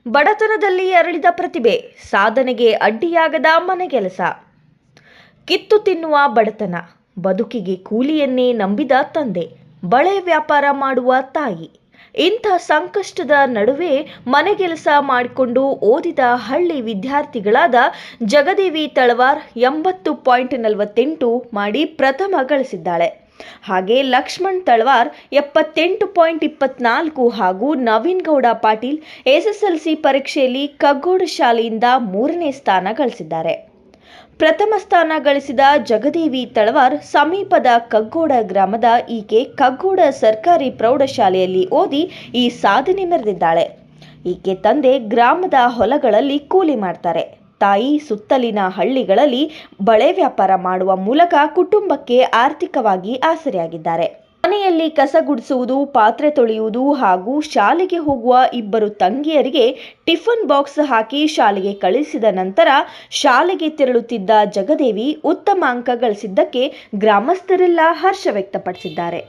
ಬಡತನದಲ್ಲಿ ಅರಳಿದ ಪ್ರತಿಭೆ, ಸಾಧನೆಗೆ ಅಡ್ಡಿಯಾಗದ ಮನೆಗೆಲಸ. ಕಿತ್ತು ತಿನ್ನುವ ಬಡತನ, ಬದುಕಿಗೆ ಕೂಲಿಯನ್ನೇ ನಂಬಿದ ತಂದೆ, ಬಳೆ ವ್ಯಾಪಾರ ಮಾಡುವ ತಾಯಿ. ಇಂಥ ಸಂಕಷ್ಟದ ನಡುವೆ ಮನೆಗೆಲಸ ಮಾಡಿಕೊಂಡು ಓದಿದ ಹಳ್ಳಿ ವಿದ್ಯಾರ್ಥಿಗಳಾದ ಜಗದೇವಿ ತಳವಾರ್ 80.48 ಮಾಡಿ ಪ್ರಥಮ ಗಳಿಸಿದ್ದಾಳೆ. ಹಾಗೆ ಲಕ್ಷ್ಮಣ್ ತಳವಾರ್ 78.24 ಹಾಗೂ ನವೀನ್ ಗೌಡ ಪಾಟೀಲ್ ಎಸ್ಎಸ್ಎಲ್ಸಿ ಪರೀಕ್ಷೆಯಲ್ಲಿ ಕಗ್ಗೋಡ ಶಾಲೆಯಿಂದ 3ನೇ ಸ್ಥಾನ ಗಳಿಸಿದ್ದಾರೆ. ಪ್ರಥಮ ಸ್ಥಾನ ಗಳಿಸಿದ ಜಗದೇವಿ ತಳವಾರ್ ಸಮೀಪದ ಕಗ್ಗೋಡ ಗ್ರಾಮದ ಈಕೆ ಕಗ್ಗೋಡ ಸರ್ಕಾರಿ ಪ್ರೌಢಶಾಲೆಯಲ್ಲಿ ಓದಿ ಈ ಸಾಧನೆ ಮೆರೆದಿದ್ದಾಳೆ. ಈಕೆ ತಂದೆ ಗ್ರಾಮದ ಹೊಲಗಳಲ್ಲಿ ಕೂಲಿ ಮಾಡ್ತಾರೆ. ತಾಯಿ ಸುತ್ತಲಿನ ಹಳ್ಳಿಗಳಲ್ಲಿ ಬಳೆ ವ್ಯಾಪಾರ ಮಾಡುವ ಮೂಲಕ ಕುಟುಂಬಕ್ಕೆ ಆರ್ಥಿಕವಾಗಿ ಆಸರೆಯಾಗಿದ್ದಾರೆ. ಮನೆಯಲ್ಲಿ ಕಸ ಗುಡಿಸುವುದು, ಪಾತ್ರೆ ತೊಳೆಯುವುದು ಹಾಗೂ ಶಾಲೆಗೆ ಹೋಗುವ ಇಬ್ಬರು ತಂಗಿಯರಿಗೆ ಟಿಫನ್ ಬಾಕ್ಸ್ ಹಾಕಿ ಶಾಲೆಗೆ ಕಳಿಸಿದ ನಂತರ ಶಾಲೆಗೆ ತೆರಳುತ್ತಿದ್ದ ಜಗದೇವಿ ಉತ್ತಮ ಅಂಕ ಗಳಿಸಿದ್ದಕ್ಕೆ ಗ್ರಾಮಸ್ಥರೆಲ್ಲ ಹರ್ಷ ವ್ಯಕ್ತಪಡಿಸಿದ್ದಾರೆ.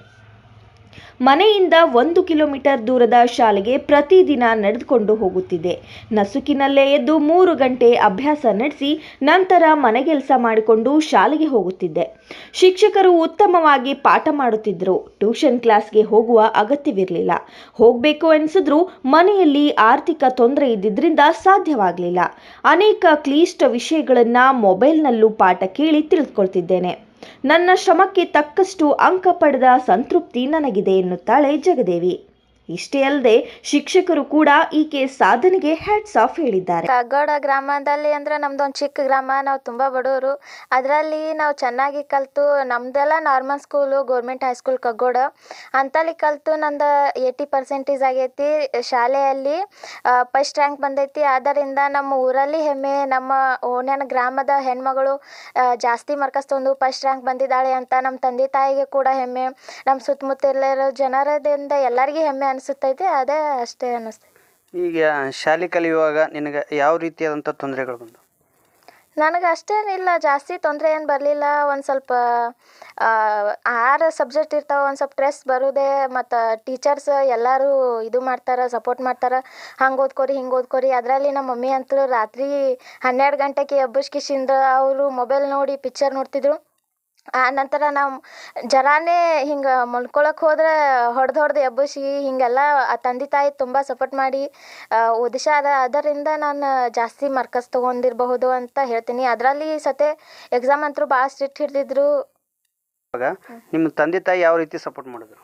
ಮನೆಯಿಂದ 1 ಕಿಲೋಮೀಟರ್ ದೂರದ ಶಾಲೆಗೆ ಪ್ರತಿದಿನ ನಡೆದುಕೊಂಡು ಹೋಗುತ್ತಿದ್ದೆ. ನಸುಕಿನಲ್ಲೇ ಎದ್ದು 3 ಗಂಟೆ ಅಭ್ಯಾಸ ನಡೆಸಿ ನಂತರ ಮನೆಗೆಲಸ ಮಾಡಿಕೊಂಡು ಶಾಲೆಗೆ ಹೋಗುತ್ತಿದ್ದೆ. ಶಿಕ್ಷಕರು ಉತ್ತಮವಾಗಿ ಪಾಠ ಮಾಡುತ್ತಿದ್ದರು. ಟ್ಯೂಷನ್ ಕ್ಲಾಸ್ಗೆ ಹೋಗುವ ಅಗತ್ಯವಿರಲಿಲ್ಲ. ಹೋಗಬೇಕು ಎನಿಸಿದ್ರೂ ಮನೆಯಲ್ಲಿ ಆರ್ಥಿಕ ತೊಂದರೆ ಇದ್ದಿದ್ದರಿಂದ ಸಾಧ್ಯವಾಗಲಿಲ್ಲ. ಅನೇಕ ಕ್ಲಿಷ್ಟ ವಿಷಯಗಳನ್ನು ಮೊಬೈಲ್ನಲ್ಲೂ ಪಾಠ ಕೇಳಿ ತಿಳಿದುಕೊಳ್ತಿದ್ದೇನೆ. ನನ್ನ ಶ್ರಮಕ್ಕೆ ತಕ್ಕಷ್ಟು ಅಂಕ ಪಡೆದ ಸಂತೃಪ್ತಿ ನನಗಿದೆ ಎನ್ನುತ್ತಾಳೆ ಜಗದೇವಿ. ಇಷ್ಟೇ ಅಲ್ಲದೆ ಶಿಕ್ಷಕರು ಕೂಡ ಈಕೆ ಸಾಧನೆಗೆ ಹ್ಯಾಟ್ಸ್ ಆಫ್ ಹೇಳಿದ್ದಾರೆ. ಕಗ್ಗೋಡ ಗ್ರಾಮದಲ್ಲಿ ಅಂದ್ರೆ ನಮ್ದೊಂದು ಚಿಕ್ಕ ಗ್ರಾಮ, ನಾವು ತುಂಬ ಬಡವರು. ಅದರಲ್ಲಿ ನಾವು ಚೆನ್ನಾಗಿ ಕಲಿತು, ನಮ್ದೆಲ್ಲ ನಾರ್ಮಲ್ ಸ್ಕೂಲು, ಗೌರ್ಮೆಂಟ್ ಹೈಸ್ಕೂಲ್ ಕಗ್ಗೋಡ ಅಂತಲ್ಲಿ ಕಲಿತು ನಂದು 80% ಆಗೈತಿ. ಶಾಲೆಯಲ್ಲಿ ಫಸ್ಟ್ ರ್ಯಾಂಕ್ ಬಂದೈತಿ. ಆದ್ದರಿಂದ ನಮ್ಮ ಊರಲ್ಲಿ ಹೆಮ್ಮೆ, ನಮ್ಮ ಓಣ್ಯಾನ ಗ್ರಾಮದ ಹೆಣ್ಮಗಳು ಜಾಸ್ತಿ ಮಾರ್ಕಸ್ ತಂದು ಫಸ್ಟ್ ರ್ಯಾಂಕ್ ಬಂದಿದ್ದಾಳೆ ಅಂತ ನಮ್ಮ ತಂದೆ ತಾಯಿಗೆ ಕೂಡ ಹೆಮ್ಮೆ, ನಮ್ಮ ಸುತ್ತಮುತ್ತಲಿರೋ ಜನರದಿಂದ ಎಲ್ಲರಿಗೂ ಹೆಮ್ಮೆ ಅನಿಸುತ್ತೈತೆ. ಅದೇ ಅಷ್ಟೇ ಅನ್ನಿಸ್ತೈತೆ. ಈಗ ಶಾಲೆ ಕಲಿಯುವಾಗ ನಿನಗೆ ಯಾವ ರೀತಿಯಾದಂಥ ತೊಂದರೆಗಳು ಬಂದು? ನನಗೆ ಅಷ್ಟೇನಿಲ್ಲ, ಜಾಸ್ತಿ ತೊಂದರೆ ಏನು ಬರಲಿಲ್ಲ. ಒಂದು ಸ್ವಲ್ಪ 6 ಸಬ್ಜೆಕ್ಟ್ ಇರ್ತಾವೆ, ಒಂದು ಸ್ವಲ್ಪ ಸ್ಟ್ರೆಸ್ ಬರೋದೇ. ಮತ್ತು ಟೀಚರ್ಸ್ ಎಲ್ಲರೂ ಇದು ಮಾಡ್ತಾರೆ, ಸಪೋರ್ಟ್ ಮಾಡ್ತಾರೆ, ಹಂಗೆ ಓದ್ಕೊರಿ ಹಿಂಗೆ ಓದ್ಕೊರಿ. ಅದರಲ್ಲಿ ನಮ್ಮ ಮಮ್ಮಿ ಅಂತೂ ರಾತ್ರಿ 12 ಗಂಟೆಗೆ ಎಬ್ಬಿಸ್ಕಿಸಿಂದ ಅವರು ಮೊಬೈಲ್ ನೋಡಿ ಪಿಕ್ಚರ್ ನೋಡ್ತಿದ್ರು. ಆ ನಂತರ ನಾವು ಜರಾನೇ ಹಿಂಗೆ ಮಲ್ಕೊಳಕ್ಕೆ ಹೋದ್ರೆ ಹೊಡೆದು ಎಬ್ಬಿಸಿ ಹಿಂಗೆಲ್ಲ ತಂದೆ ತಾಯಿ ತುಂಬ ಸಪೋರ್ಟ್ ಮಾಡಿ ಓದಿಸ್ಯಾರ. ಅದರಿಂದ ನಾನು ಜಾಸ್ತಿ ಮಾರ್ಕಸ್ ತೊಗೊಂಡಿರಬಹುದು ಅಂತ ಹೇಳ್ತೀನಿ. ಅದರಲ್ಲಿ ಸತೆ ಎಕ್ಸಾಮ್ ಅಂತೂ ಭಾಳ ಸ್ಟ್ರಿಕ್ಟ್ ಹಿಡಿದಿದ್ರು. ನಿಮ್ಮ ತಂದೆ ತಾಯಿ ಯಾವ ರೀತಿ ಸಪೋರ್ಟ್ ಮಾಡಿದ್ರು?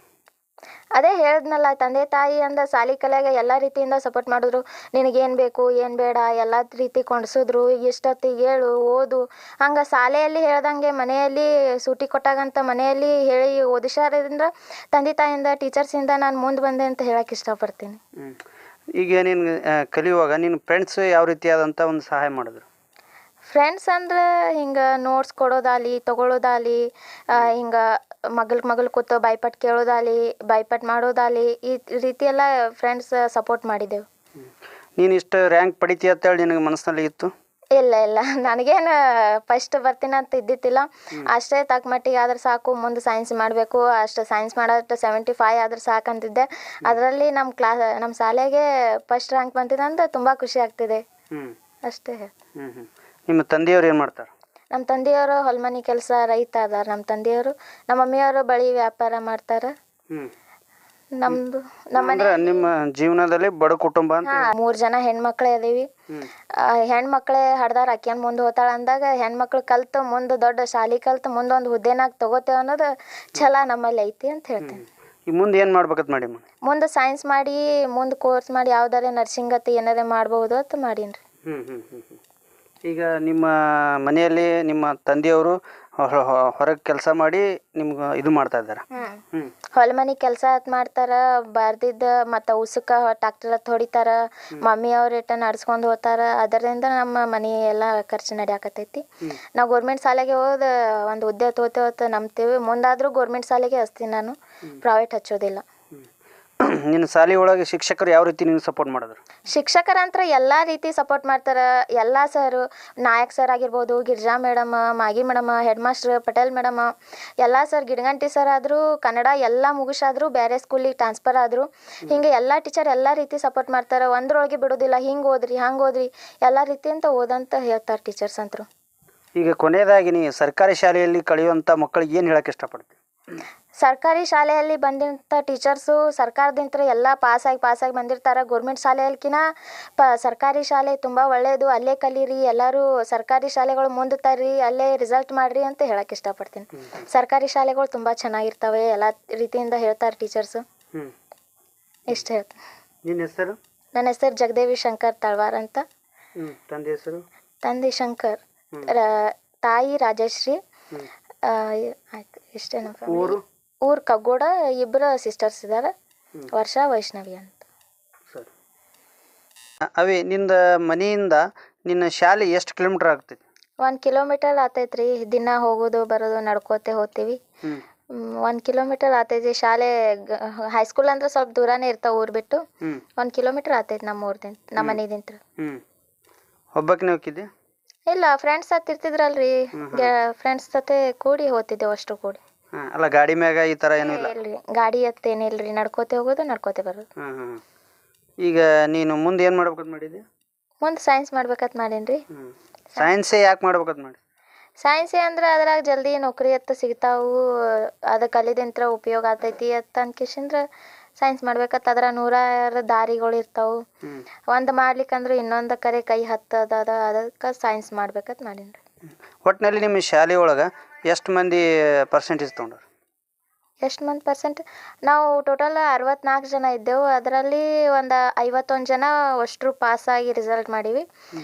ಅದೇ ಹೇಳಿದ್ನಲ್ಲ, ತಂದೆ ತಾಯಿ ಅಂದ ಸಾಲಿ ಕಲೆಯಾಗ ಎಲ್ಲ ರೀತಿಯಿಂದ ಸಪೋರ್ಟ್ ಮಾಡಿದ್ರು. ನಿನಗೇನು ಬೇಕು ಏನು ಬೇಡ ಎಲ್ಲ ರೀತಿ ಕೊಂಡಿಸಿದ್ರು. ಇಷ್ಟೊತ್ತಿಗೆ ಹೇಳು, ಓದು, ಹಂಗೆ ಶಾಲೆಯಲ್ಲಿ ಹೇಳ್ದಂಗೆ ಮನೆಯಲ್ಲಿ ಸೂಟಿ ಕೊಟ್ಟಾಗಂತ ಮನೆಯಲ್ಲಿ ಹೇಳಿ ಓದಿಸ್ಯಾರಿಂದ ತಂದೆ ತಾಯಿಯಿಂದ ಟೀಚರ್ಸಿಂದ ನಾನು ಮುಂದೆ ಬಂದೆ ಅಂತ ಹೇಳಕ್ಕೆ ಇಷ್ಟಪಡ್ತೀನಿ. ಈಗ ನೀನು ಕಲಿಯುವಾಗ ನಿನ್ನ ಫ್ರೆಂಡ್ಸ್ ಯಾವ ರೀತಿಯಾದಂಥ ಒಂದು ಸಹಾಯ ಮಾಡಿದ್ರು? ಫ್ರೆಂಡ್ಸ್ ಅಂದ್ರೆ ಹಿಂಗೆ ನೋಟ್ಸ್ ಕೊಡೋದಾಗಲಿ ತೊಗೊಳೋದಾಗಲಿ, ಹಿಂಗೆ ಮಗಳು ಕೂತು ಬಾಯ್ಪಾಟ್ ಕೇಳೋದಾಗಲಿ, ಬಾಯ್ಪಾಟ್ ಮಾಡೋದಾಗಲಿ, ಈ ರೀತಿ ಎಲ್ಲ ಫ್ರೆಂಡ್ಸ್ ಸಪೋರ್ಟ್ ಮಾಡಿದ್ದೆವು. ನೀನು ಇಷ್ಟು ರ್ಯಾಂಕ್ ಪಡಿತೀಯ ಅಂತೇಳಿ ನಿನಗೆ ಮನಸ್ಸಿನಲ್ಲಿ ಇತ್ತು? ಇಲ್ಲ, ನನಗೇನು ಫಸ್ಟ್ ಬರ್ತೀನಿ ಅಂತ ಇದ್ದಿತ್ತಿಲ್ಲ. ಅಷ್ಟೇ ತಕ್ಕ ಮಟ್ಟಿಗೆ ಆದ್ರೆ ಸಾಕು, ಮುಂದೆ ಸೈನ್ಸ್ ಮಾಡಬೇಕು, ಅಷ್ಟು ಸೈನ್ಸ್ ಮಾಡೋಷ್ಟು 75 ಆದ್ರೆ ಸಾಕಂತಿದ್ದೆ. ಅದರಲ್ಲಿ ನಮ್ಮ ಶಾಲೆಗೆ ಫಸ್ಟ್ ರ್ಯಾಂಕ್ ಬಂತಿದೆ ಅಂತ ತುಂಬ ಖುಷಿ ಆಗ್ತಿದೆ. ಅಷ್ಟೇ. ನಿಮ್ಮ ತಂದೆಯವರು ಏನು ಮಾಡ್ತಾರೆ? ನಮ್ಮ ತಂದೆಯವರು ಹೊಲ್ಮನೆ ಕೆಲಸ, ರೈತ ಅದಾರ ನಮ್ಮ ತಂದೆಯವರು. ನಮ್ಮ ಮಮ್ಮಿಯವರು ಬಳಿ ವ್ಯಾಪಾರ ಮಾಡ್ತಾರೆ. ನಮ್ಮದು ನಿಮ್ಮ ಜೀವನದಲ್ಲಿ ಬಡ ಕುಟುಂಬ ಅಂತ? 3 ಜನ ಹೆಣ್ಮಕ್ಳೇ ಅದೀವಿ. ಹೆಣ್ಮಕ್ಳೇ ಹಡ್ದಾರ ಆಕ್ಯಾನ್ ಮುಂದೆ ಹೋತಾಳ ಅಂದಾಗ ಹೆಣ್ಮಕ್ಳು ಕಲ್ತು ಮುಂದೆ ದೊಡ್ಡ ಶಾಲೆ ಕಲ್ತು ಮುಂದೆ ಒಂದು ಹುದ್ದೆನಾಗ ತಗೋತೇವೆ ಅನ್ನೋದು ಛಲ ನಮ್ಮಲ್ಲಿ ಐತಿ ಅಂತ ಹೇಳ್ತೇನೆ. ಈ ಮುಂದೆ ಏನು ಮಾಡ್ಬೇಕಂತ ಮಾಡಿ? ಮುಂದೆ ಸೈನ್ಸ್ ಮಾಡಿ ಮುಂದೆ ಕೋರ್ಸ್ ಮಾಡಿ ಯಾವ್ದಾರೆ ನರ್ಸಿಂಗ್ ಅತ್ತ ಏನಾರೇ ಮಾಡ್ಬೋದು ಅಂತ ಮಾಡೀನಿ. ಈಗ ನಿಮ್ಮ ಮನೆಯಲ್ಲಿ ನಿಮ್ಮ ತಂದೆಯವರು ಹೊರಗೆ ಕೆಲಸ ಮಾಡಿ ನಿಮ್ಗೆ ಇದು ಮಾಡ್ತಾ ಇದ್ದಾರೆ? ಹೊಲ ಮನೆ ಕೆಲಸ ಮಾಡ್ತಾರ, ಬರ್ದಿದ್ದ ಮತ್ತು ಉಸುಕ ಟ್ಯಾಕ್ಟರ್ ಹೊಡಿತಾರ. ಮಮ್ಮಿ ಅವ್ರು ರಿಟರ್ನ್ ನಡ್ಸ್ಕೊಂಡು ಹೋಗ್ತಾರ. ಅದರಿಂದ ನಮ್ಮ ಮನೆ ಎಲ್ಲ ಖರ್ಚು ನಡೆಯಾಕತ್ತೈತಿ. ನಾವು ಗೌರ್ಮೆಂಟ್ ಶಾಲೆಗೆ ಹೋದ ಒಂದು ಹುದ್ದೆ ತೋತೇವತ್ತು ನಂಬ್ತೀವಿ. ಮುಂದಾದರೂ ಗೌರ್ಮೆಂಟ್ ಶಾಲೆಗೆ ಹಚ್ತೀನಿ ನಾನು, ಪ್ರೈವೇಟ್ ಹಚ್ಚೋದಿಲ್ಲ. ನಿನ್ನ ಶಾಲೆ ಒಳಗೆ ಶಿಕ್ಷಕರು ಯಾವ ರೀತಿ ನಿನ್ಗೆ ಸಪೋರ್ಟ್ ಮಾಡಿದ್ರು? ಶಿಕ್ಷಕರಂತ್ರ ಎಲ್ಲ ರೀತಿ ಸಪೋರ್ಟ್ ಮಾಡ್ತಾರೆ. ಎಲ್ಲ ಸರು, ನಾಯಕ್ ಸರ್ ಆಗಿರ್ಬೋದು, Girija madam, Magi madam, head master Patel madam, ಎಲ್ಲ ಸರ್, ಗಿಡಗಂಟಿ ಸರ್ ಆದರೂ ಕನ್ನಡ ಎಲ್ಲ ಮುಗಿಸಾದ್ರು ಬೇರೆ ಸ್ಕೂಲಿಗೆ ಟ್ರಾನ್ಸ್ಫರ್ ಆದರು. ಹಿಂಗೆ ಎಲ್ಲ ಟೀಚರ್ ಎಲ್ಲ ರೀತಿ ಸಪೋರ್ಟ್ ಮಾಡ್ತಾರೆ. ಒಂದ್ರೊಳಗೆ ಬಿಡೋದಿಲ್ಲ, ಹಿಂಗೆ ಓದ್ರಿ ಹಂಗೆ ಓದ್ರಿ ಎಲ್ಲ ರೀತಿಯಂತ ಓದಂತ ಹೇಳ್ತಾರೆ ಟೀಚರ್ಸ್ ಅಂತರು. ಈಗ ಕೊನೆಯದಾಗಿ ನೀ ಸರ್ಕಾರಿ ಶಾಲೆಯಲ್ಲಿ ಕಳೆಯುವಂಥ ಮಕ್ಕಳಿಗೆ ಏನು ಹೇಳೋಕ್ಕೆ ಇಷ್ಟಪಡ್ತೀವಿ? ಸರ್ಕಾರಿ ಶಾಲೆಯಲ್ಲಿ ಬಂದಂಥ ಟೀಚರ್ಸು ಸರ್ಕಾರದಿಂದ ಎಲ್ಲ ಪಾಸಾಗಿ ಬಂದಿರ್ತಾರೆ. ಗೌರ್ಮೆಂಟ್ ಶಾಲೆಯಲ್ಕಿನ ಸರ್ಕಾರಿ ಶಾಲೆ ತುಂಬ ಒಳ್ಳೆಯದು, ಅಲ್ಲೇ ಕಲೀರಿ, ಎಲ್ಲರೂ ಸರ್ಕಾರಿ ಶಾಲೆಗಳು ಮುಂದೆ ತರ್ರಿ, ಅಲ್ಲೇ ರಿಸಲ್ಟ್ ಮಾಡಿರಿ ಅಂತ ಹೇಳಕ್ಕೆ ಇಷ್ಟಪಡ್ತೀನಿ. ಸರ್ಕಾರಿ ಶಾಲೆಗಳು ತುಂಬ ಚೆನ್ನಾಗಿರ್ತವೆ, ಎಲ್ಲ ರೀತಿಯಿಂದ ಹೇಳ್ತಾರೆ ಟೀಚರ್ಸು. ಇಷ್ಟು ಹೇಳ್ತೀನಿ. ನಿನ್ನ ಹೆಸರು? ನನ್ನ ಹೆಸರು ಜಗದೇವಿ ಶಂಕರ್ ತಳವಾರ್ ಅಂತ. ತಂದೆ ಹೆಸರು? ತಂದೆ ಶಂಕರ್, ತಾಯಿ ರಾಜಶ್ರೀ. ಆಯ್ತು, ಇಷ್ಟೇ. ನಮ್ಮ ಊರು ಕಗ್ಗೋಡ. ಇಬ್ಬರು ಸಿಸ್ಟರ್ಸ್ ಇದ್ದಾರೆ, ವರ್ಷಾ ವೈಷ್ಣವಿ ಅಂತ. ಸರಿ ಅವಿ, ನಿಂದ ಮನೆಯಿಂದ ನಿನ್ನ ಶಾಲೆ ಎಷ್ಟು ಕಿಲೋಮೀಟರ್ ಆಗ್ತೈತಿ? 1 ಕಿಲೋಮೀಟರ್ ಆತೈತ್ರಿ. ದಿನ ಹೋಗೋದು ಬರೋದು ನಡ್ಕೋತೆ ಹೋಗ್ತೀವಿ. 1 ಕಿಲೋಮೀಟರ್ ಆತೈತಿ. ಶಾಲೆ ಹೈಸ್ಕೂಲ್ ಅಂದ್ರೆ ಸ್ವಲ್ಪ ದೂರನೇ ಇರ್ತಾವ ಊರು ಬಿಟ್ಟು. 1 ಕಿಲೋಮೀಟರ್ ಆತೈತಿ ನಮ್ಮ ಊರ್ದಿಂದ, ನಮ್ಮ ಮನೆದಿಂತ್ರ. ಒಬ್ಬಕ್ಕೆ ಹೋಗಿದ್ದೆ? ಇಲ್ಲ, ಫ್ರೆಂಡ್ಸ್ ಹತ್ತು ಇರ್ತಿದ್ರಲ್ರಿ, ಫ್ರೆಂಡ್ಸ್ ಜೊತೆ ಕೂಡಿ ಹೋಗ್ತಿದ್ದೆವು, ಅಷ್ಟು ಕೂಡಿ. ಅಲ್ಲ, ಗಾಡಿ ಮ್ಯಾಗ ಈ ಥರ ಏನೂ ಇಲ್ಲ? ಇಲ್ರಿ, ಗಾಡಿ ಎತ್ತೇನಿಲ್ರಿ, ನಡ್ಕೋತೆ ಹೋಗೋದು ನಡ್ಕೋತೆ ಬರೋದು. ಈಗ ನೀನು ಮುಂದೆ ಏನು ಮಾಡ್ಬೇಕಂತ ಮಾಡಿದ್ದೆ? ಮುಂದೆ ಸೈನ್ಸ್ ಮಾಡ್ಬೇಕಂತ ಮಾಡೀನಿ. ಸೈನ್ಸೇ ಯಾಕೆ ಮಾಡ್ಬೇಕಂತ ಮಾಡಿ? ಸೈನ್ಸೇ ಅಂದ್ರೆ ಅದ್ರಾಗ ಜಲ್ದಿ ನೌಕರಿ ಅಂತ ಸಿಗ್ತಾವು, ಅದು ಕಲಿದಿಂತ್ರ ಉಪಯೋಗ ಆಗ್ತೈತಿ ಅಂತ ಅನ್ಕಿಸಿಂದ್ರೆ ಸೈನ್ಸ್ ಮಾಡ್ಬೇಕತ್ತ. ಅದ್ರ 100 ದಾರಿಗಳು ಇರ್ತಾವು. ಒಂದು ಮಾಡ್ಲಿಕ್ಕಂದ್ರೆ ಇನ್ನೊಂದು ಕರೆ ಕೈ ಹತ್ತದ, ಅದಕ್ಕೆ ಸೈನ್ಸ್ ಮಾಡ್ಬೇಕಂತ ಮಾಡೀನಿ. ಒಟ್ಟಿನಲ್ಲಿ ನಿಮ್ಮ ಶಾಲೆ ಒಳಗೆ ಎಷ್ಟು ಮಂದಿ ಪರ್ಸೆಂಟೇಜ್ ತೊಗೊಂಡ್ರು? ಎಷ್ಟು ಮಂದಿ ಪರ್ಸೆಂಟ್? ನಾವು ಟೋಟಲ್ 64 ಜನ ಇದ್ದೆವು. ಅದರಲ್ಲಿ ಒಂದು 51 ಜನ ಅಷ್ಟರು ಪಾಸಾಗಿ ರಿಸಲ್ಟ್ ಮಾಡೀವಿ.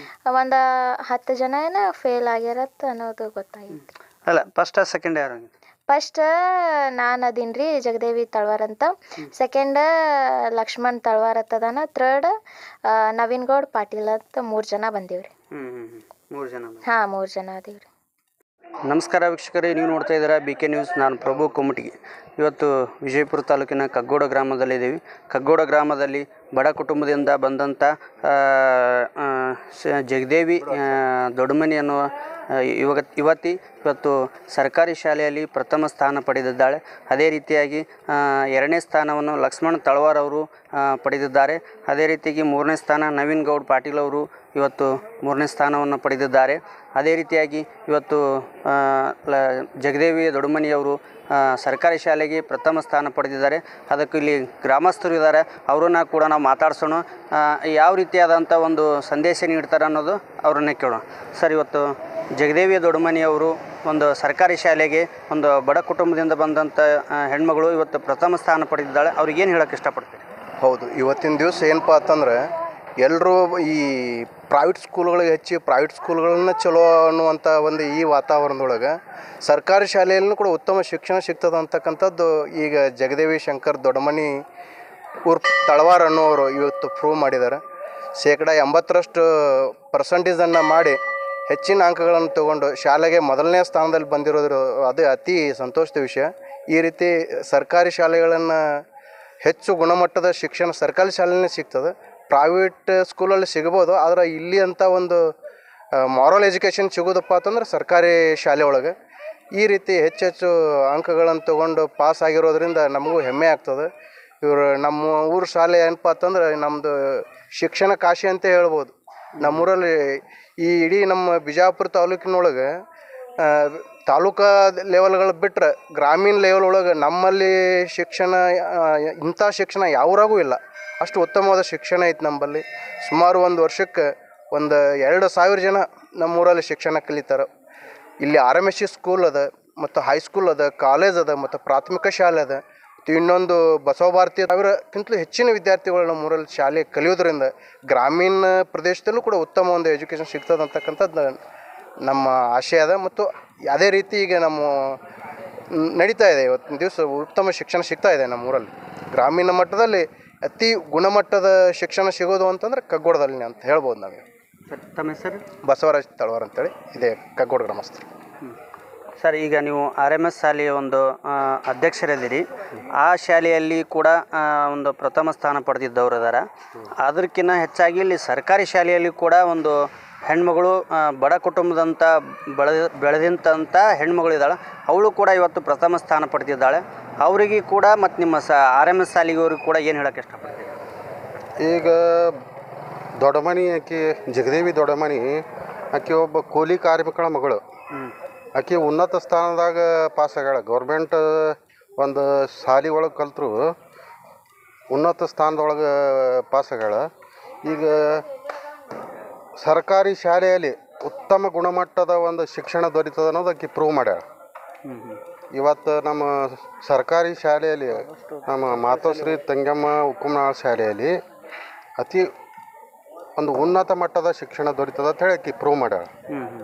ಒಂದು 10 ಜನ ಏನೋ ಫೇಲ್ ಆಗ್ಯಾರತ್ತ ಅನ್ನೋದು ಗೊತ್ತಾಗಿತ್ತು. ಅಲ್ಲ, ಫಸ್ಟ್ ಸೆಕೆಂಡ್ ಯಾರು? ಫಸ್ಟ್ ನಾನು ಅದೀನಿ ರೀ, ಜಗದೇವಿ ತಳವಾರ್ ಅಂತ. ಸೆಕೆಂಡ್ ಲಕ್ಷ್ಮಣ್ ತಳವಾರ್ ಅಂತದಾನ. ಥರ್ಡ್ ನವೀನ್ ಗೌಡ್ ಪಾಟೀಲ್ ಅಂತ. 3 ಜನ ಬಂದೀವ್ರಿ. 3 ಜನ? ಹಾಂ, 3 ಜನ ಅದೀವ್ರಿ. ನಮಸ್ಕಾರ ವೀಕ್ಷಕರೇ, ನೀವು ನೋಡ್ತಾ ಇದ್ದೀರಾ BK ನ್ಯೂಸ್. ನಾನು ಪ್ರಭು ಕೊಮ್ಮಟಿಗಿ. ಇವತ್ತು ವಿಜಯಪುರ ತಾಲೂಕಿನ ಕಗ್ಗೋಡ ಗ್ರಾಮದಲ್ಲಿದ್ದೀವಿ. ಕಗ್ಗೋಡ ಗ್ರಾಮದಲ್ಲಿ ಬಡ ಕುಟುಂಬದಿಂದ ಬಂದಂಥ ಜಗದೇವಿ ದೊಡ್ಡಮನಿ ಅನ್ನುವ ಯುವತಿ ಇವತ್ತು ಸರ್ಕಾರಿ ಶಾಲೆಯಲ್ಲಿ ಪ್ರಥಮ ಸ್ಥಾನ ಪಡೆದಿದ್ದಾಳೆ. ಅದೇ ರೀತಿಯಾಗಿ 2ನೇ ಸ್ಥಾನವನ್ನು ಲಕ್ಷ್ಮಣ್ ತಳವಾರ್ ಅವರು ಪಡೆದಿದ್ದಾರೆ. ಅದೇ ರೀತಿಯಾಗಿ 3ನೇ ಸ್ಥಾನ ನವೀನ್ ಗೌಡ್ ಪಾಟೀಲ್ ಅವರು ಇವತ್ತು 3ನೇ ಸ್ಥಾನವನ್ನು ಪಡೆದಿದ್ದಾರೆ. ಅದೇ ರೀತಿಯಾಗಿ ಇವತ್ತು ಜಗದೇವಿ ದೊಡ್ಡಮನಿಯವರು ಸರ್ಕಾರಿ ಶಾಲೆಗೆ ಪ್ರಥಮ ಸ್ಥಾನ ಪಡೆದಿದ್ದಾರೆ. ಅದಕ್ಕೆ ಇಲ್ಲಿ ಗ್ರಾಮಸ್ಥರು ಇದ್ದಾರೆ, ಅವರನ್ನು ಕೂಡ ನಾವು ಮಾತಾಡ್ಸೋಣ. ಯಾವ ರೀತಿಯಾದಂಥ ಒಂದು ಸಂದೇಶ ನೀಡ್ತಾರೆ ಅನ್ನೋದು ಅವರನ್ನೇ ಕೇಳೋಣ. ಸರ್, ಇವತ್ತು ಜಗದೇವಿ ದೊಡ್ಡಮನಿಯವರು ಒಂದು ಸರ್ಕಾರಿ ಶಾಲೆಗೆ ಒಂದು ಬಡ ಕುಟುಂಬದಿಂದ ಬಂದಂಥ ಹೆಣ್ಮಗಳು ಇವತ್ತು ಪ್ರಥಮ ಸ್ಥಾನ ಪಡೆದಿದ್ದಾಳೆ. ಅವ್ರಿಗೇನು ಹೇಳೋಕ್ಕೆ ಇಷ್ಟಪಡ್ತೀರಿ? ಹೌದು, ಇವತ್ತಿನ ದಿವಸ ಏನಪ್ಪ ಅಂತಂದ್ರೆ ಎಲ್ಲರೂ ಈ ಪ್ರೈವೇಟ್ ಸ್ಕೂಲ್ಗಳಿಗೆ ಹೆಚ್ಚಿ ಪ್ರೈವೇಟ್ ಸ್ಕೂಲ್ಗಳನ್ನ ಚಲೋ ಅನ್ನುವಂಥ ಒಂದು ಈ ವಾತಾವರಣದೊಳಗೆ ಸರ್ಕಾರಿ ಶಾಲೆಯಲ್ಲೂ ಕೂಡ ಉತ್ತಮ ಶಿಕ್ಷಣ ಸಿಗ್ತದೆ ಅಂತಕ್ಕಂಥದ್ದು ಈಗ ಜಗದೇವಿ ಶಂಕರ್ ದೊಡ್ಡಮನಿ ಉರ್ಫ್ ತಳವಾರ್ ಅನ್ನೋರು ಇವತ್ತು ಪ್ರೂವ್ ಮಾಡಿದ್ದಾರೆ. 80% ಮಾಡಿ ಹೆಚ್ಚಿನ ಅಂಕಗಳನ್ನು ತಗೊಂಡು ಶಾಲೆಗೆ ಮೊದಲನೇ ಸ್ಥಾನದಲ್ಲಿ ಬಂದಿರೋದ್ರ ಅದು ಅತಿ ಸಂತೋಷದ ವಿಷಯ. ಈ ರೀತಿ ಸರ್ಕಾರಿ ಶಾಲೆಗಳನ್ನು ಹೆಚ್ಚು ಗುಣಮಟ್ಟದ ಶಿಕ್ಷಣ ಸರ್ಕಾರಿ ಶಾಲೆಯಲ್ಲೇ ಸಿಗ್ತದೆ. ಪ್ರೈವೇಟ್ ಸ್ಕೂಲಲ್ಲಿ ಸಿಗ್ಬೋದು, ಆದರೆ ಇಲ್ಲಿ ಅಂತ ಒಂದು ಮಾರಲ್ ಎಜುಕೇಷನ್ ಸಿಗೋದಪ್ಪ ಅಂತಂದ್ರೆ ಸರ್ಕಾರಿ ಶಾಲೆ ಒಳಗೆ. ಈ ರೀತಿ ಹೆಚ್ಚೆಚ್ಚು ಅಂಕಗಳನ್ನು ತೊಗೊಂಡು ಪಾಸ್ ಆಗಿರೋದ್ರಿಂದ ನಮಗೂ ಹೆಮ್ಮೆ ಆಗ್ತದೆ. ಇವರು ನಮ್ಮ ಊರು ಶಾಲೆ ಏನಪ್ಪ ಅಂತಂದ್ರೆ ನಮ್ಮದು ಶಿಕ್ಷಣ ಕಾಶಿ ಅಂತ ಹೇಳ್ಬೋದು. ನಮ್ಮೂರಲ್ಲಿ ಈ ಇಡೀ ನಮ್ಮ ಬಿಜಾಪುರ ತಾಲೂಕಿನೊಳಗೆ ತಾಲೂಕಾ ಲೆವೆಲ್ಗಳು ಬಿಟ್ಟರೆ ಗ್ರಾಮೀಣ ಲೆವೆಲ್ ಒಳಗೆ ನಮ್ಮಲ್ಲಿ ಶಿಕ್ಷಣ ಇಂಥ ಶಿಕ್ಷಣ ಯಾವ್ರಾಗೂ ಇಲ್ಲ. ಅಷ್ಟು ಉತ್ತಮವಾದ ಶಿಕ್ಷಣ ಐತೆ ನಮ್ಮಲ್ಲಿ. ಸುಮಾರು ಒಂದು ವರ್ಷಕ್ಕೆ 2,000 ಜನ ನಮ್ಮೂರಲ್ಲಿ ಶಿಕ್ಷಣ ಕಲಿತಾರೆ. ಇಲ್ಲಿ RMSC ಸ್ಕೂಲ್ ಅದ, ಮತ್ತು ಹೈಸ್ಕೂಲ್ ಅದ, ಕಾಲೇಜ್ ಅದ, ಮತ್ತು ಪ್ರಾಥಮಿಕ ಶಾಲೆ ಅದ, ಮತ್ತು ಇನ್ನೊಂದು ಬಸವ ಭಾರತಿ. 1000ಕ್ಕಿಂತಲೂ ಹೆಚ್ಚಿನ ವಿದ್ಯಾರ್ಥಿಗಳು ನಮ್ಮೂರಲ್ಲಿ ಶಾಲೆ ಕಲಿಯೋದ್ರಿಂದ ಗ್ರಾಮೀಣ ಪ್ರದೇಶದಲ್ಲೂ ಕೂಡ ಉತ್ತಮ ಒಂದು ಎಜುಕೇಷನ್ ಸಿಗ್ತದೆ ಅಂತಕ್ಕಂಥದ್ದು ನಮ್ಮ ಆಶಯ ಅದ. ಮತ್ತು ಅದೇ ರೀತಿ ಈಗ ನಮ್ಮ ನಡೀತಾ ಇದೆ. ಇವತ್ತಿನ ದಿವಸ ಉತ್ತಮ ಶಿಕ್ಷಣ ಸಿಗ್ತಾ ಇದೆ ನಮ್ಮೂರಲ್ಲಿ. ಗ್ರಾಮೀಣ ಮಟ್ಟದಲ್ಲಿ ಅತಿ ಗುಣಮಟ್ಟದ ಶಿಕ್ಷಣ ಸಿಗೋದು ಅಂತಂದ್ರೆ ಕಗ್ಗೋಡದಲ್ಲಿ ಅಂತ ಹೇಳ್ಬೋದು ನಾವು. ತಮ್ಮ ಹೆಸರು? ಬಸವರಾಜ್ ತಳವಾರ್ ಅಂತೇಳಿ ಇದೆ, ಕಗ್ಗೋಡ ಗ್ರಾಮಸ್ಥರು. ಸರ್, ಈಗ ನೀವು RMS ಶಾಲೆಯ ಒಂದು ಅಧ್ಯಕ್ಷರಿದ್ದೀರಿ. ಆ ಶಾಲೆಯಲ್ಲಿ ಕೂಡ ಒಂದು ಪ್ರಥಮ ಸ್ಥಾನ ಪಡೆದಿದ್ದವರು ಇದ್ದಾರೆ. ಅದಕ್ಕಿಂತ ಹೆಚ್ಚಾಗಿ ಇಲ್ಲಿ ಸರ್ಕಾರಿ ಶಾಲೆಯಲ್ಲಿ ಕೂಡ ಒಂದು ಹೆಣ್ಮಗಳು ಬಡ ಕುಟುಂಬದಂಥ ಬೆಳೆದಂಥ ಹೆಣ್ಮಗಳಿದ್ದಾಳೆ. ಅವಳು ಕೂಡ ಇವತ್ತು ಪ್ರಥಮ ಸ್ಥಾನ ಪಡೆದಿದ್ದಾಳೆ. ಅವರಿಗೆ ಕೂಡ ಮತ್ತು ನಿಮ್ಮ RMS ಶಾಲೆಗವ್ರಿಗೆ ಕೂಡ ಏನು ಹೇಳೋಕ್ಕೆ ಇಷ್ಟಪಡ್ತೀವಿ? ಈಗ ದೊಡ್ಡಮನಿ ಆಕೆ ಜಗದೇವಿ ದೊಡ್ಡಮನಿ, ಆಕೆ ಒಬ್ಬ ಕೂಲಿ ಕಾರ್ಮಿಕಳ ಮಗಳು. ಆಕೆ ಉನ್ನತ ಸ್ಥಾನದಾಗ ಪಾಸ್ ಆಗ್ಯಾಳ. ಗೌರ್ಮೆಂಟ್ ಒಂದು ಶಾಲೆ ಒಳಗೆ ಕಲ್ತರು ಉನ್ನತ ಸ್ಥಾನದೊಳಗೆ ಪಾಸ್ ಆಗ್ಯಾಳ. ಈಗ ಸರ್ಕಾರಿ ಶಾಲೆಯಲ್ಲಿ ಉತ್ತಮ ಗುಣಮಟ್ಟದ ಒಂದು ಶಿಕ್ಷಣ ದೊರೀತದ ಅನ್ನೋದು ಆಕೆ ಪ್ರೂವ್ ಮಾಡ್ಯಾಳ. ಇವತ್ತು ನಮ್ಮ ಸರ್ಕಾರಿ ಶಾಲೆಯಲ್ಲಿ, ನಮ್ಮ ಮಾತೋಶ್ರೀ ತಂಗಮ್ಮ ಉಕ್ಕುಮನಾಳ್ ಶಾಲೆಯಲ್ಲಿ ಅತಿ ಒಂದು ಉನ್ನತ ಮಟ್ಟದ ಶಿಕ್ಷಣ ದೊರೀತದ ಅಂತ ಹೇಳಿ ಪ್ರೂವ್ ಮಾಡ್ಯಾಳ.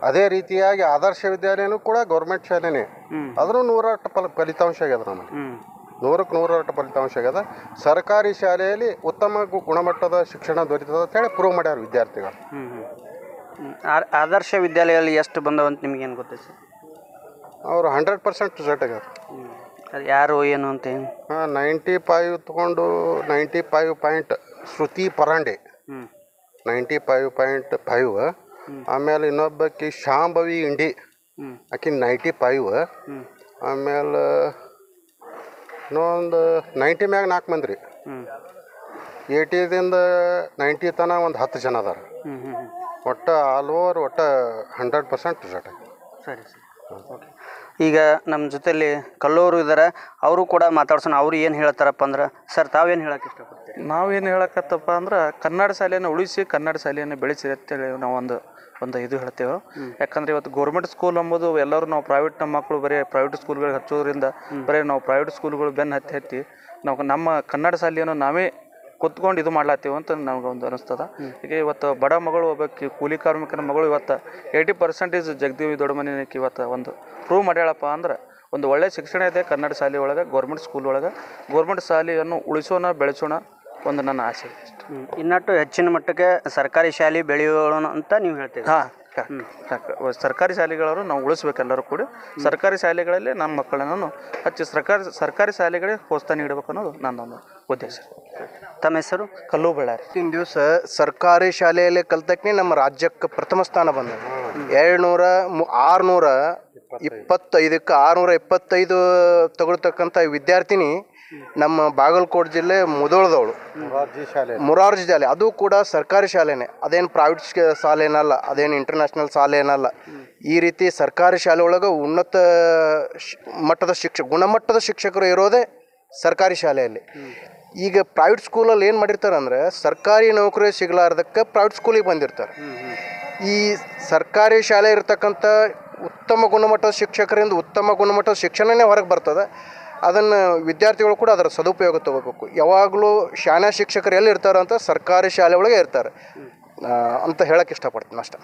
ಅದೇ ರೀತಿಯಾಗಿ ಆದರ್ಶ ವಿದ್ಯಾಲಯನೂ ಕೂಡ ಗೌರ್ಮೆಂಟ್ ಶಾಲೆನೇ, ಆದರೂ 100% ಫಲಿತಾಂಶ ಆಗ್ಯದ. ನಮಗೆ 100ಕ್ಕೆ 100% ಫಲಿತಾಂಶ ಆಗ್ಯದ. ಸರ್ಕಾರಿ ಶಾಲೆಯಲ್ಲಿ ಉತ್ತಮ ಗುಣಮಟ್ಟದ ಶಿಕ್ಷಣ ದೊರೀತದ ಅಂತ ಹೇಳಿ ಪ್ರೂವ್ ಮಾಡ್ಯಾರ ವಿದ್ಯಾರ್ಥಿಗಳು. ಆದರ್ಶ ವಿದ್ಯಾಲಯದಲ್ಲಿ ಎಷ್ಟು ಬಂದವಂತ ನಿಮಗೇನು ಗೊತ್ತೈತೆ ಸರ್? ಅವರು 100% ರಿಸಲ್ಟ್ ಆಗ್ಯಾರ. ಅದು ಯಾರು ಏನು ಅಂತ ಏನು? 95 ತೊಗೊಂಡು 95 ಪಾಯಿಂಟ್ ಶ್ರುತಿ ಪರಾಂಡೆ 95.5. ಆಮೇಲೆ ಇನ್ನೊಬ್ಬಕ್ಕೆ ಶಾಂಭವಿ ಇಂಡಿ ಆಕೆ 95. ಆಮೇಲೆ ಇನ್ನೊಂದು 90 ಮ್ಯಾಗ 4 ಮಂದಿ ರೀ. 80ದಿಂದ 90 ತನಕ ಒಂದು 10 ಜನ ಅದಾರ. ಒಟ್ಟು ಆಲ್ ಓವರ್ 100% ರಿಸಲ್ಟ್. ಸರಿ ಸರಿ, ಓಕೆ. ಈಗ ನಮ್ಮ ಜೊತೆಯಲ್ಲಿ ಕಲ್ಲೂರು ಇದ್ದಾರೆ, ಅವರು ಕೂಡ ಮಾತಾಡ್ಸೋಣ. ಅವ್ರು ಏನು ಹೇಳ್ತಾರಪ್ಪ ಅಂದ್ರೆ, ಸರ್ ತಾವೇನು ಹೇಳಕ್ಕೆ ಇಷ್ಟಪಡ್ತೀವಿ? ನಾವೇನು ಹೇಳಕತ್ತಪ್ಪ ಅಂದ್ರೆ, ಕನ್ನಡ ಶಾಲೆಯನ್ನು ಉಳಿಸಿ ಕನ್ನಡ ಶಾಲೆಯನ್ನು ಬೆಳೆಸಿ ಅಂತೇಳಿ ನಾವು ಒಂದು ಇದು ಹೇಳ್ತೇವೆ. ಯಾಕಂದರೆ ಇವತ್ತು ಗೌರ್ಮೆಂಟ್ ಸ್ಕೂಲ್ ಅಂಬೋದು ಎಲ್ಲರೂ ನಾವು ಪ್ರೈವೇಟ್, ನಮ್ಮ ಮಕ್ಕಳು ಬರೀ ಪ್ರೈವೇಟ್ ಸ್ಕೂಲ್ಗಳಿಗೆ ಹಚ್ಚೋದ್ರಿಂದ ಬರೀ ನಾವು ಪ್ರೈವೇಟ್ ಸ್ಕೂಲ್ಗಳು ಬೆನ್ನು ಹತ್ತಿ ನಾವು ನಮ್ಮ ಕನ್ನಡ ಶಾಲೆಯನ್ನು ನಾವೇ ಕುತ್ಕೊಂಡು ಇದು ಮಾಡ್ಲಾತ್ತೀವಿ ಅಂತ ನಮಗೊಂದು ಅನಿಸ್ತದ. ಈಗ ಇವತ್ತು ಬಡ ಮಗಳು ಒಬ್ಬ ಕೂಲಿ ಕಾರ್ಮಿಕನ ಮಗಳು ಇವತ್ತು 80% ಜಗದೇವಿ ದೊಡ್ಡಮನಿಗೆ ಇವತ್ತು ಒಂದು ಪ್ರೂವ್ ಮಾಡ್ಯಾಳಪ್ಪ ಅಂದ್ರೆ, ಒಂದು ಒಳ್ಳೆಯ ಶಿಕ್ಷಣ ಇದೆ ಕನ್ನಡ ಶಾಲೆ ಒಳಗೆ, ಗೌರ್ಮೆಂಟ್ ಸ್ಕೂಲ್ ಒಳಗೆ. ಗೌರ್ಮೆಂಟ್ ಶಾಲೆಯನ್ನು ಉಳಿಸೋಣ, ಬೆಳೆಸೋಣ ಒಂದು ನನ್ನ ಆಸೆ. ಇನ್ನಷ್ಟು ಹೆಚ್ಚಿನ ಮಟ್ಟಕ್ಕೆ ಸರ್ಕಾರಿ ಶಾಲೆ ಬೆಳೆಯೋಣ ಅಂತ ನೀವು ಹೇಳ್ತೀವಿ? ಹಾಂ, ಸರ್ಕಾರಿ ಶಾಲೆಗಳವರು ನಾವು ಉಳಿಸ್ಬೇಕು. ಎಲ್ಲರೂ ಕೂಡ ಸರ್ಕಾರಿ ಶಾಲೆಗಳಲ್ಲಿ ನಮ್ಮ ಮಕ್ಕಳನ್ನು ಹಚ್ಚಿ ಸರ್ಕಾರಿ ಶಾಲೆಗಳಿಗೆ ಪ್ರೋತ್ಸಾಹ ನೀಡಬೇಕು ಅನ್ನೋದು ನನ್ನೊಂದು ಉದ್ದೇಶ. ತಮ್ಮ ಹೆಸರು? ಕಲ್ಲು ಬಳ್ಳಾರಿ. ಇವತ್ತಿನ ದಿವಸ ಸರ್ಕಾರಿ ಶಾಲೆಯಲ್ಲಿ ಕಲ್ತಕ್ಕೆ ನಮ್ಮ ರಾಜ್ಯಕ್ಕೆ ಪ್ರಥಮ ಸ್ಥಾನ ಬಂದ. 625ಕ್ಕೆ 625 ತಗೊಳ್ತಕ್ಕಂಥ ವಿದ್ಯಾರ್ಥಿನಿ ನಮ್ಮ ಬಾಗಲಕೋಟೆ ಜಿಲ್ಲೆ ಮುಧೋಳದವಳು. ಮುರಾರ್ಜಿ ಶಾಲೆ, ಅದು ಕೂಡ ಸರ್ಕಾರಿ ಶಾಲೆನೇ, ಅದೇನು ಪ್ರೈವೇಟ್ ಶಾಲೆ ಏನಲ್ಲ, ಅದೇನು ಇಂಟರ್ನ್ಯಾಷನಲ್ ಶಾಲೆ ಏನಲ್ಲ. ಈ ರೀತಿ ಸರ್ಕಾರಿ ಶಾಲೆ ಒಳಗೆ ಉನ್ನತ ಮಟ್ಟದ ಗುಣಮಟ್ಟದ ಶಿಕ್ಷಕರು ಇರೋದೇ ಸರ್ಕಾರಿ ಶಾಲೆಯಲ್ಲಿ. ಈಗ ಪ್ರೈವೇಟ್ ಸ್ಕೂಲಲ್ಲಿ ಏನು ಮಾಡಿರ್ತಾರೆ ಅಂದರೆ, ಸರ್ಕಾರಿ ನೌಕರಿ ಸಿಗಲಾರ್ದಕ್ಕೆ ಪ್ರೈವೇಟ್ ಸ್ಕೂಲಿಗೆ ಬಂದಿರ್ತಾರೆ. ಈ ಸರ್ಕಾರಿ ಶಾಲೆ ಇರತಕ್ಕಂಥ ಉತ್ತಮ ಗುಣಮಟ್ಟದ ಶಿಕ್ಷಕರಿಂದ ಉತ್ತಮ ಗುಣಮಟ್ಟದ ಶಿಕ್ಷಣನೇ ಹೊರಗೆ ಬರ್ತದೆ. ಅದನ್ನು ವಿದ್ಯಾರ್ಥಿಗಳು ಕೂಡ ಅದರ ಸದುಪಯೋಗ ತಗೋಬೇಕು. ಯಾವಾಗಲೂ ಶಾಣೆ ಶಿಕ್ಷಕರು ಎಲ್ಲಿ ಇರ್ತಾರೆ ಅಂತ ಸರ್ಕಾರಿ ಶಾಲೆ ಒಳಗೆ ಇರ್ತಾರೆ ಅಂತ ಹೇಳಕ್ಕೆ ಇಷ್ಟಪಡ್ತೀನಿ ಅಷ್ಟೇ.